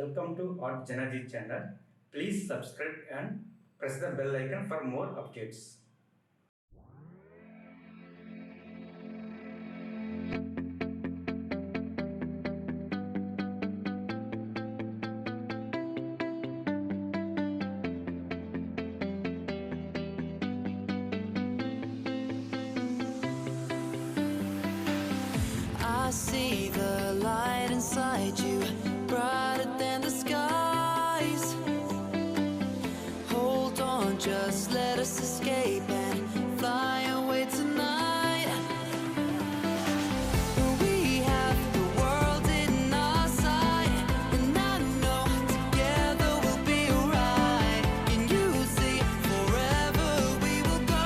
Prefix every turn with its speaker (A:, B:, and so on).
A: Welcome to our JanaG channel. Please subscribe and press the bell icon for more updates.
B: I see the light inside you, brighter than the skies. Hold on, just let us escape and fly away tonight. We have the world in our sight, and I know together we'll be alright. Can you see forever we will go?